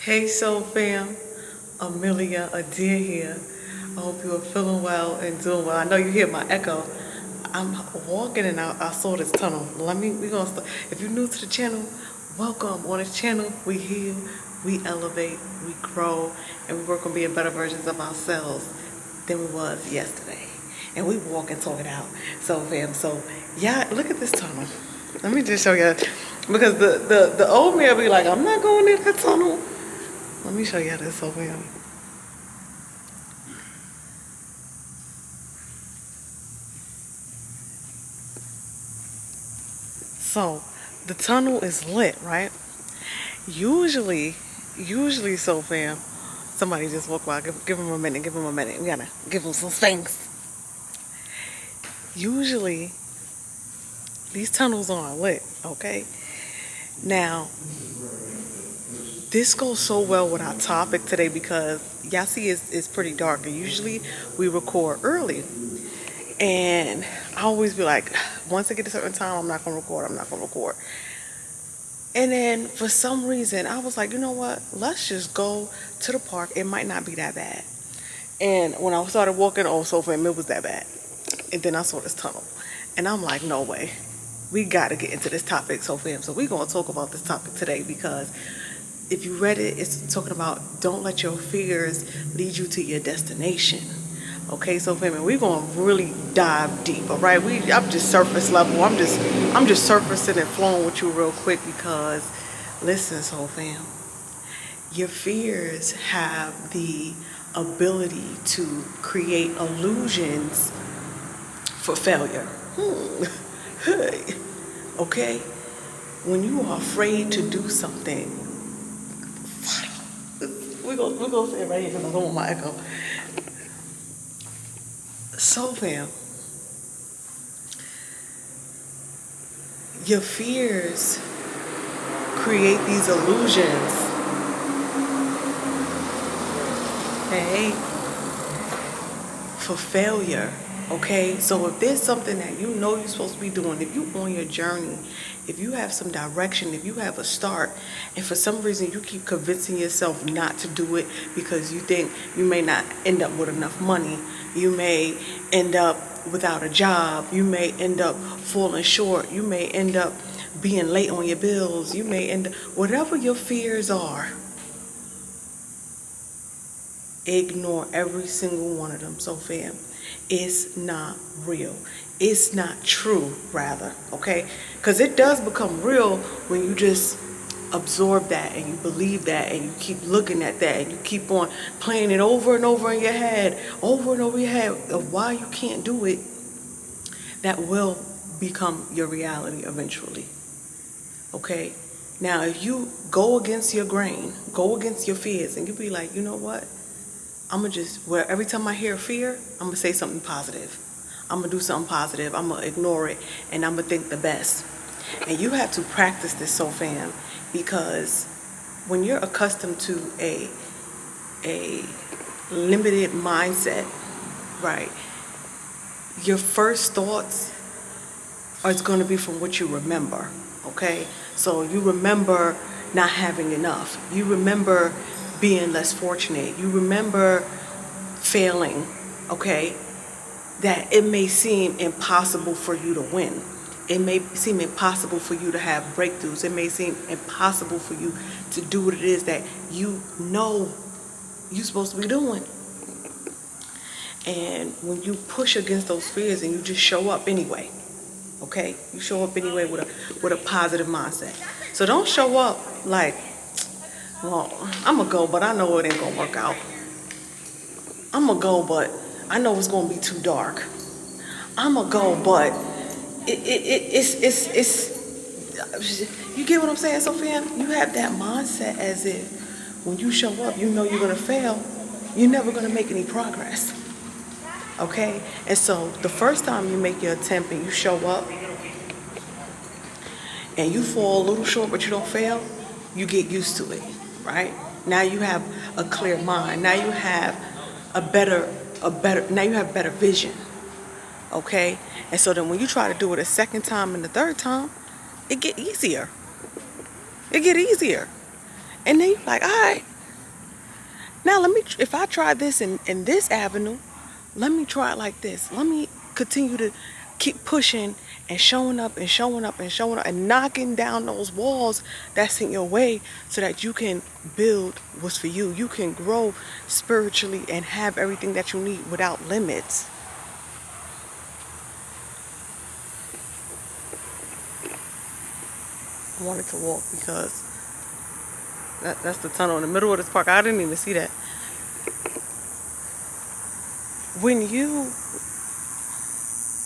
Hey Soul Fam, Amelia Adair here. I hope you are feeling well and doing well. I know you hear my echo. I'm walking and I saw this tunnel. We gonna start. If you're new to the channel, welcome. On this channel, we heal, we elevate, we grow, and we work on being better versions of ourselves than we was yesterday. And we walk and talk it out. So fam, yeah, look at this tunnel. Let me just show you, because the old man be like, I'm not going in that tunnel. Let me show you this over here. So the tunnel is lit, right? Usually, so fam, somebody just walk by, give them a minute, We gotta give them some space. Usually, these tunnels aren't lit, okay? Now, this goes so well with our topic today because y'all see it's pretty dark, and usually we record early. And I always be like, once I get to a certain time, I'm not gonna record. And then for some reason, I was like, you know what? Let's just go to the park. It might not be that bad. And when I started walking, so fam, it was that bad. And then I saw this tunnel, and I'm like, no way. We gotta get into this topic, so fam. So we're gonna talk about this topic today because if you read it, it's talking about don't let your fears lead you to your destination. Okay, so fam, we're gonna really dive deep, all right? I'm just surface level. I'm just surfacing and flowing with you real quick because, listen, so fam, your fears have the ability to create illusions for failure. Okay, when you are afraid to do something, we're gonna say it right here because I don't want my echo. So fam, your fears create these illusions. Hey, for failure. Okay, so if there's something that you know you're supposed to be doing, if you're on your journey, if you have some direction, if you have a start, and for some reason you keep convincing yourself not to do it because you think you may not end up with enough money, you may end up without a job, you may end up falling short, you may end up being late on your bills, you may end up, whatever your fears are, ignore every single one of them. So fam, it's not real. It's not true, rather, okay? Because it does become real when you just absorb that and you believe that and you keep looking at that and you keep on playing it over and over in your head, of why you can't do it. That will become your reality eventually, okay? Now, if you go against your grain, go against your fears, and you be like, you know what? Every time I hear fear, I'm gonna say something positive. I'm gonna do something positive. I'm gonna ignore it, and I'm gonna think the best. And you have to practice this, so fam, because when you're accustomed to a limited mindset, right, your first thoughts are going to be from what you remember, okay? So you remember not having enough. You remember being less fortunate. You remember failing, okay? That it may seem impossible for you to win. It may seem impossible for you to have breakthroughs. It may seem impossible for you to do what it is that you know you're supposed to be doing. And when you push against those fears and you just show up anyway, okay? You show up anyway with a positive mindset. So don't show up like, well, I'm going to go, but I know it ain't going to work out. I'm going to go, but I know it's going to be too dark. I'm going to go, but it's you get what I'm saying, Sophia? You have that mindset as if when you show up, you know you're going to fail. You're never going to make any progress. Okay? And so the first time you make your attempt and you show up and you fall a little short, but you don't fail, you get used to it. Right? Now you have a clear mind. Now you have now you have better vision. Okay? And so then when you try to do it a second time and the third time, it get easier. And then you're like, all right, Now if I try this in this avenue, let me try it like this. Let me continue to keep pushing and showing up and showing up and showing up and knocking down those walls that's in your way so that you can build what's for you. You can grow spiritually and have everything that you need without limits. I wanted to walk because that's the tunnel in the middle of this park. I didn't even see that. When you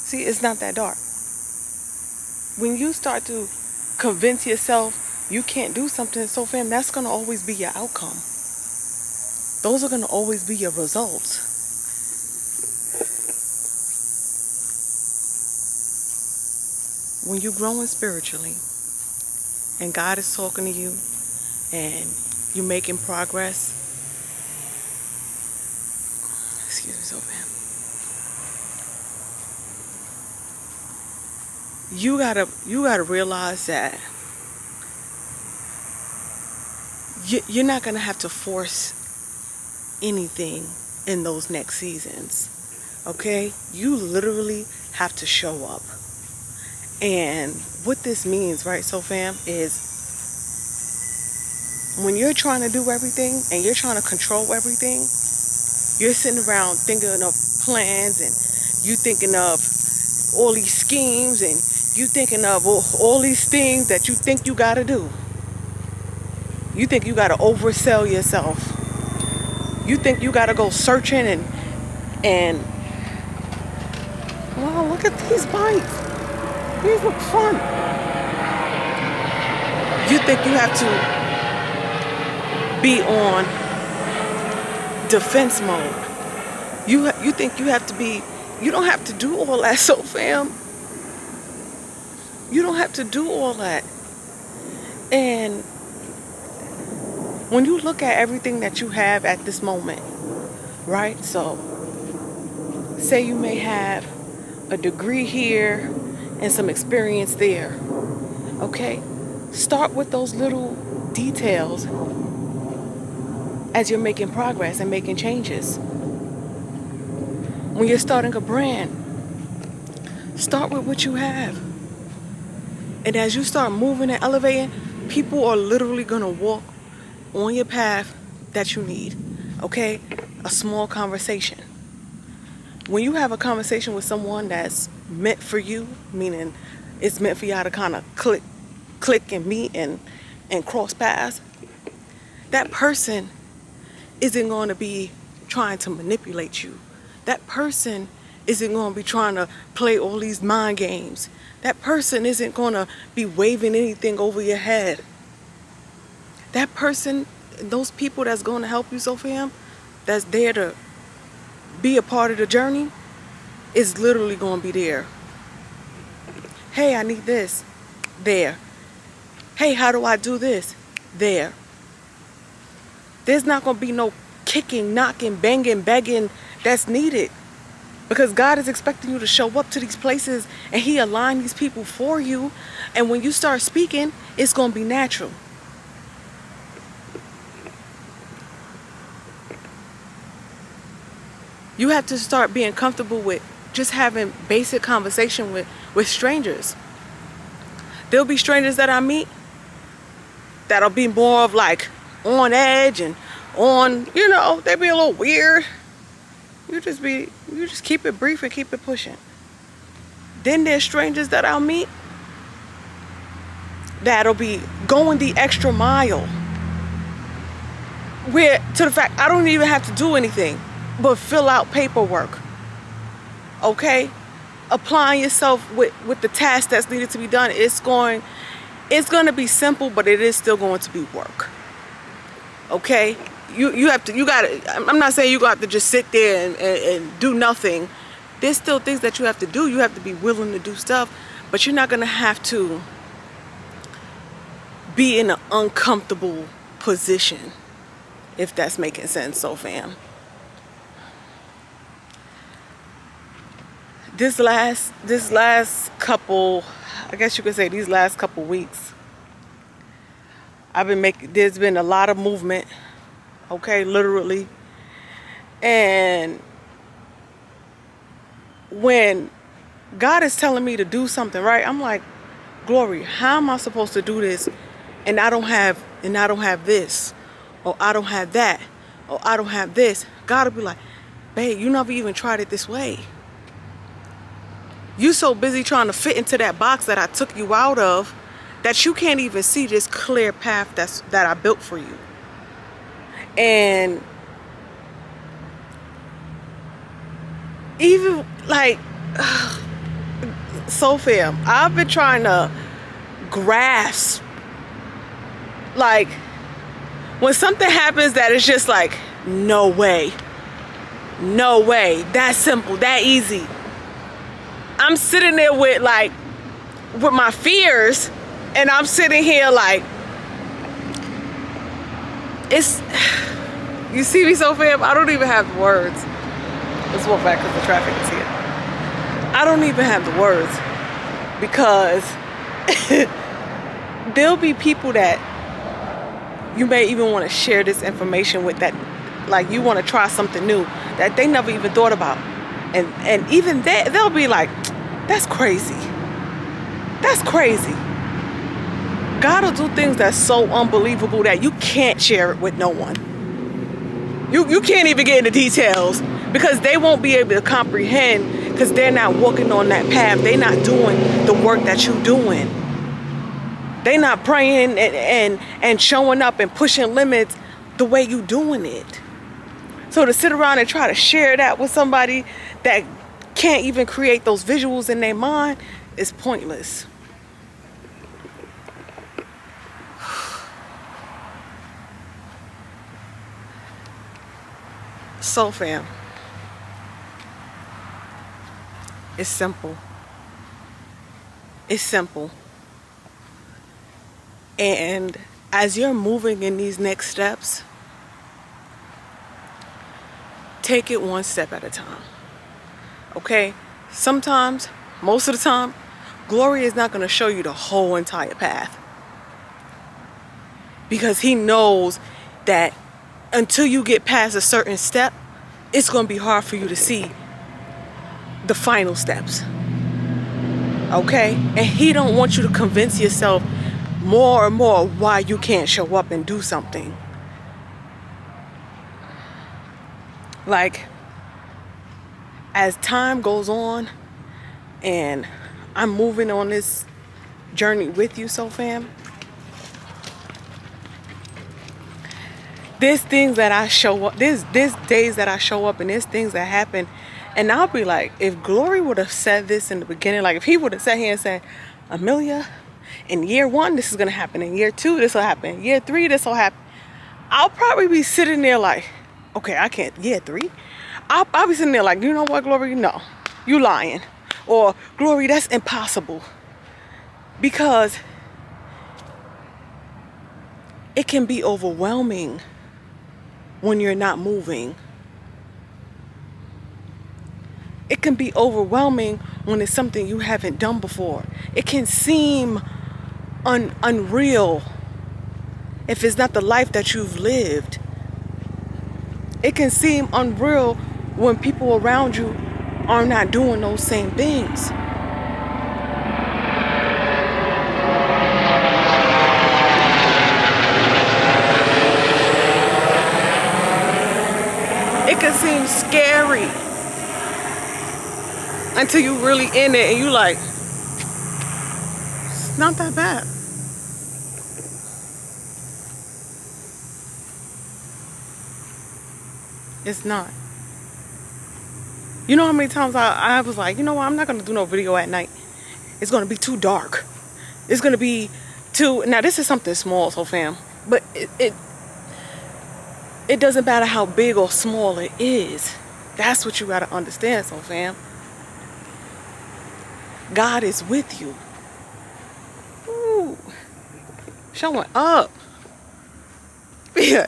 see, it's not that dark. When you start to convince yourself you can't do something, so fam, that's going to always be your outcome. Those are going to always be your results. When you're growing spiritually and God is talking to you and you're making progress, excuse me, so fam, you gotta realize that you're not gonna have to force anything in those next seasons. Okay, you literally have to show up. And what this means, right, so fam, is when you're trying to do everything and you're trying to control everything, you're sitting around thinking of plans and you thinking of all these schemes and you thinking of all these things that you think you gotta do. You think you gotta oversell yourself. You think you gotta go searching and wow, look at these bikes. These look fun. You think you have to be on defense mode. You think you have to be. You don't have to do all that, so fam. You don't have to do all that. And when you look at everything that you have at this moment, right? So, say you may have a degree here and some experience there. Okay? Start with those little details as you're making progress and making changes. When you're starting a brand, start with what you have. And as you start moving and elevating, people are literally going to walk on your path that you need. Okay? A small conversation. When you have a conversation with someone that's meant for you, meaning it's meant for y'all to kind of click and meet and cross paths, that person isn't going to be trying to manipulate you. That person isn't going to be trying to play all these mind games. That person isn't going to be waving anything over your head. That person, those people that's going to help you, so fam, that's there to be a part of the journey, is literally going to be there. Hey, I need this. There. Hey, how do I do this? There. There's not going to be no kicking, knocking, banging, begging that's needed. Because God is expecting you to show up to these places and He aligned these people for you. And when you start speaking, it's going to be natural. You have to start being comfortable with just having basic conversation with strangers. There'll be strangers that I meet that'll be more of like on edge and on, they'll be a little weird. You just keep it brief and keep it pushing. Then there's strangers that I'll meet that'll be going the extra mile. Where, to the fact, I don't even have to do anything but fill out paperwork. Okay? Applying yourself with the task that's needed to be done. It's going to be simple, but it is still going to be work. Okay? I'm not saying you got to just sit there and do nothing. There's still things that you have to do. You have to be willing to do stuff, but you're not going to have to be in an uncomfortable position, if that's making sense, so fam. This last couple, I guess you could say these last couple weeks, there's been a lot of movement okay, literally. And when God is telling me to do something, right, I'm like, Glory, how am I supposed to do this? And I don't have this, or I don't have that, or I don't have this. God will be like, babe, you never even tried it this way. You so busy trying to fit into that box that I took you out of that you can't even see this clear path that I built for you. And even like, so fam, I've been trying to grasp, like, when something happens that is just like, no way, that simple, that easy. I'm sitting there with my fears, and I'm sitting here like, you see me, so fam, I don't even have the words. Let's walk back because the traffic is here. I don't even have the words, because there'll be people that you may even want to share this information with, that like you want to try something new that they never even thought about, and even they'll be like, that's crazy, God will do things that's so unbelievable that you can't share it with no one. You can't even get into details, because they won't be able to comprehend, because they're not walking on that path. They're not doing the work that you're doing. They're not praying and showing up and pushing limits the way you doing it. So to sit around and try to share that with somebody that can't even create those visuals in their mind is pointless. So fam, it's simple. It's simple. And as you're moving in these next steps, take it one step at a time. Okay? Sometimes, most of the time, Glory is not going to show you the whole entire path, because he knows that until you get past a certain step, it's going to be hard for you to see the final steps. Okay? And he don't want you to convince yourself more and more why you can't show up and do something. Like, as time goes on and I'm moving on this journey with you, so fam, there's things that I show up, there's days that I show up, and there's things that happen, and I'll be like, if Glory would have said this in the beginning, like if he would have sat here and said, Amelia, in year 1 this is going to happen, in year 2 this will happen, in year 3 this will happen, I'll probably be sitting there like, okay, I can't, year 3? I'll be sitting there like, you know what, Glory, no, you lying. Or, Glory, that's impossible. Because it can be overwhelming when you're not moving. It can be overwhelming when it's something you haven't done before. It can seem unreal if it's not the life that you've lived. It can seem unreal when people around you are not doing those same things. It can seem scary until you really in it and you like, it's not that bad. It's not. You know how many times I was like, you know what, I'm not going to do no video at night. It's going to be too dark. It's going to be too... Now, this is something small, so fam. But it doesn't matter how big or small it is. That's what you got to understand, so fam. God is with you. Ooh. Showing up. Yeah.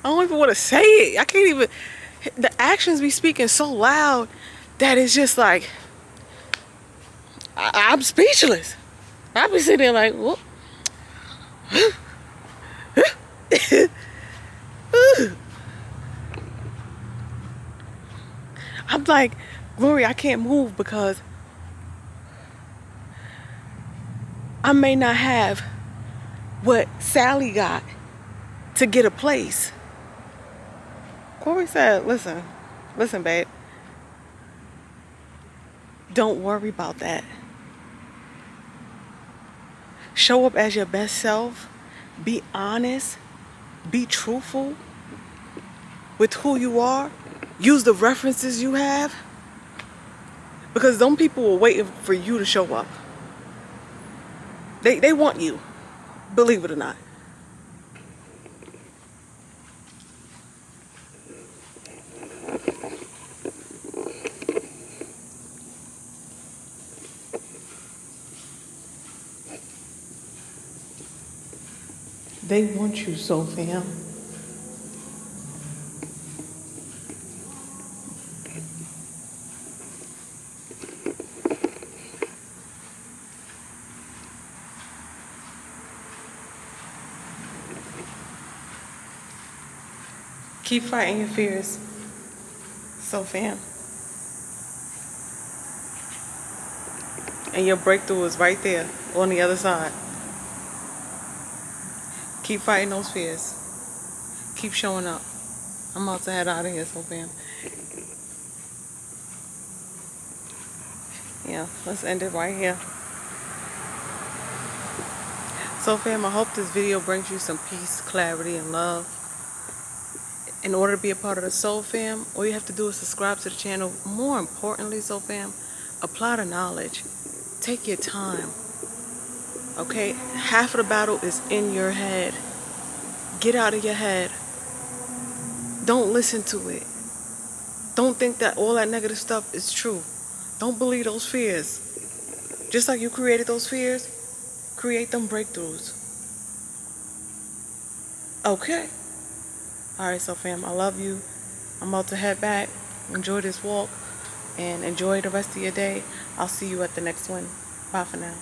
I don't even want to say it. I can't even... The actions be speaking so loud that it's just like... I'm speechless. I be sitting there like, whoop. like, Gloria, I can't move because I may not have what Sally got to get a place. Corey said, listen, babe. Don't worry about that. Show up as your best self. Be honest. Be truthful with who you are. Use the references you have. Because them people are waiting for you to show up. They want you. Believe it or not. They want you so, fam. Keep fighting your fears. So, fam. And your breakthrough is right there on the other side. Keep fighting those fears. Keep showing up. I'm about to head out of here, so fam. Yeah, let's end it right here. So fam, I hope this video brings you some peace, clarity, and love. In order to be a part of the Soul Fam, all you have to do is subscribe to the channel. More importantly, Soul Fam, apply the knowledge. Take your time. Okay? Half of the battle is in your head. Get out of your head. Don't listen to it. Don't think that all that negative stuff is true. Don't believe those fears. Just like you created those fears, create them breakthroughs. Okay? Alright, so fam, I love you. I'm about to head back. Enjoy this walk and enjoy the rest of your day. I'll see you at the next one. Bye for now.